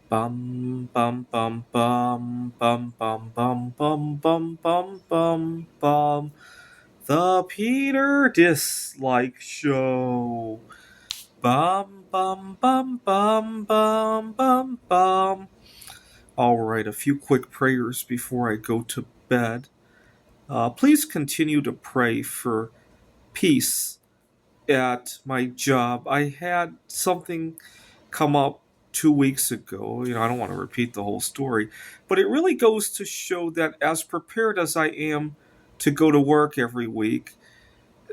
Bum bum bum bum bum bum bum bum bum bum bum bum. The Peter Dislike Show. Bum bum bum bum bum bum bum. All right, a few quick prayers before I go to bed. Please continue to pray for peace at my job. I had something come up 2 weeks ago. I don't want to repeat the whole story, but it really goes to show that as prepared as I am to go to work every week,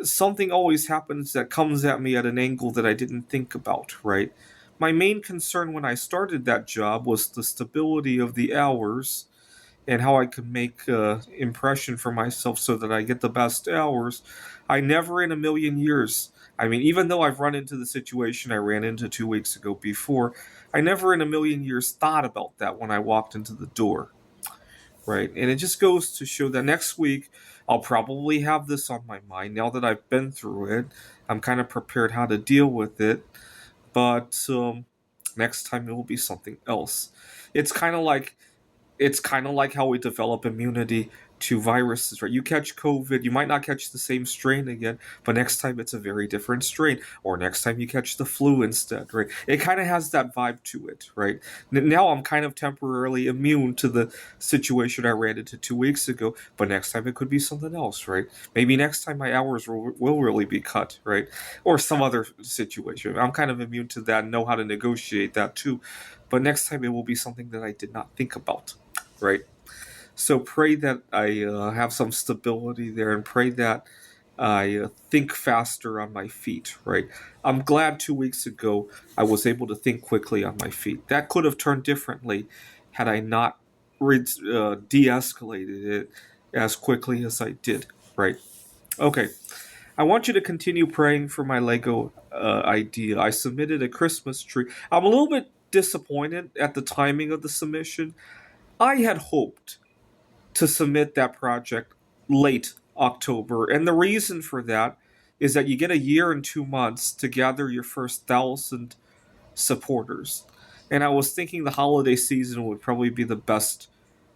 something always happens that comes at me at an angle that I didn't think about, right? My main concern when I started that job was the stability of the hours and how I could make impression for myself so that I get the best hours. I never in a million years, I mean, even though I've run into the situation I ran into 2 weeks ago before, I never in a million years thought about that when I walked into the door, right? And it just goes to show that next week I'll probably have this on my mind now that I've been through it. I'm kind of prepared how to deal with it, but next time it will be something else. It's kind of like it's kind of like how we develop immunity to viruses, right? You catch COVID, you might not catch the same strain again, but next time it's a very different strain, or next time you catch the flu instead, right? It kind of has that vibe to it, right? Now I'm kind of temporarily immune to the situation I ran into 2 weeks ago, but next time it could be something else, right? Maybe next time my hours will really be cut, right? Or some other situation. I'm kind of immune to that and know how to negotiate that too. But next time it will be something that I did not think about, right? So pray that I have some stability there, and pray that I think faster on my feet, right? I'm glad 2 weeks ago I was able to think quickly on my feet. That could have turned differently had I not de escalated it as quickly as I did, right? Okay. I want you to continue praying for my Lego idea. I submitted a Christmas tree. I'm a little bit disappointed at the timing of the submission. I had hoped to submit that project late October. And the reason for that is that you get a year and 2 months to gather your first 1,000 supporters. And I was thinking the holiday season would probably be the best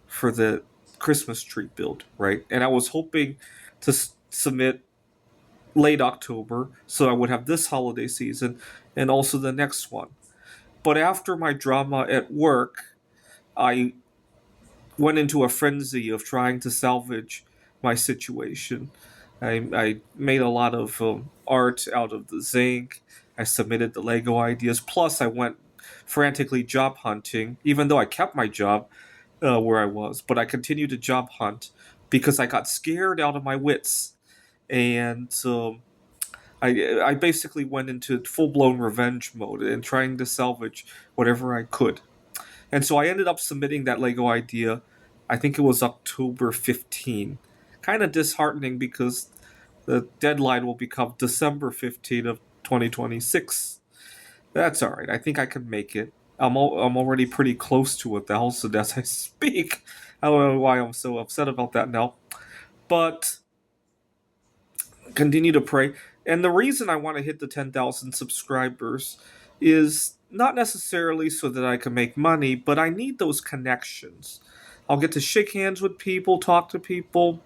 for the Christmas tree build, right? And I was hoping to submit late October so I would have this holiday season and also the next one. But after my drama at work, I went into a frenzy of trying to salvage my situation. I made a lot of art out of the zinc. I submitted the Lego ideas. Plus, I went frantically job hunting, even though I kept my job where I was. But I continued to job hunt because I got scared out of my wits. And I basically went into full blown revenge mode and trying to salvage whatever I could. And so I ended up submitting that Lego idea. I think it was October 15. Kind of disheartening because the deadline will become December 15 of 2026. That's all right. I think I can make it. I'm already pretty close to 1,000 as I speak. I don't know why I'm so upset about that now. But continue to pray. And the reason I want to hit the 10,000 subscribers is not necessarily so that I can make money, but I need those connections. I'll get to shake hands with people, talk to people.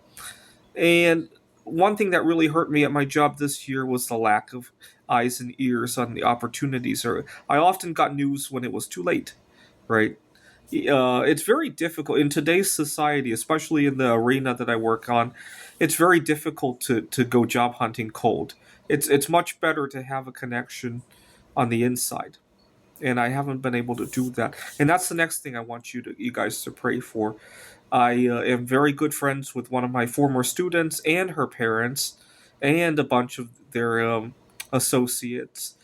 And one thing that really hurt me at my job this year was the lack of eyes and ears on the opportunities. Or I often got news when it was too late, right? It's very difficult in today's society, especially in the arena that I work on. It's very difficult to go job hunting cold. It's much better to have a connection on the inside, and I haven't been able to do that. And that's the next thing I want you guys to pray for. I am very good friends with one of my former students and her parents, and a bunch of their associates,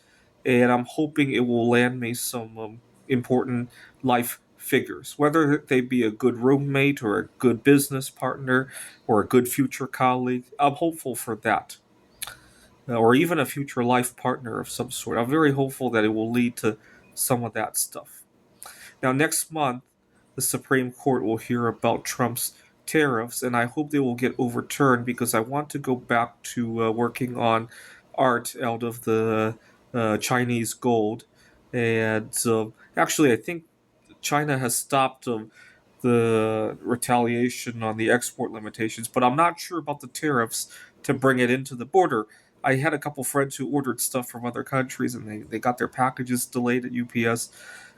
and I'm hoping it will land me some important life figures, whether they be a good roommate or a good business partner or a good future colleague. I'm hopeful for that, or even a future life partner of some sort. I'm very hopeful that it will lead to some of that stuff. Now, next month, the Supreme Court will hear about Trump's tariffs, and I hope they will get overturned because I want to go back to working on art out of the Chinese gold. And actually, I think China has stopped the retaliation on the export limitations, but I'm not sure about the tariffs to bring it into the border. I had a couple friends who ordered stuff from other countries and they got their packages delayed at UPS.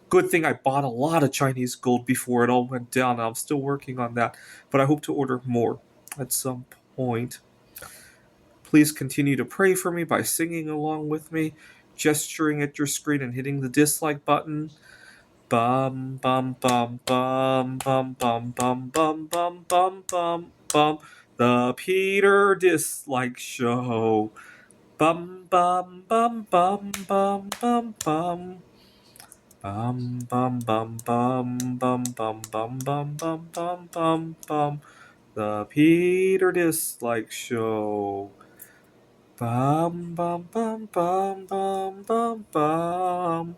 Good thing I bought a lot of Chinese gold before it all went down. I'm still working on that, but I hope to order more at some point. Please continue to pray for me by singing along with me, gesturing at your screen, and hitting the dislike button. Bum bum bum bum bum bum bum bum bum bum bum bum. The Peter Dislike Show. Bum bum bum bum bum bum bum. Bum bum bum bum bum bum bum bum bum bum bum bum. The Peter Dislike Show. Bum bum bum bum bum bum bum.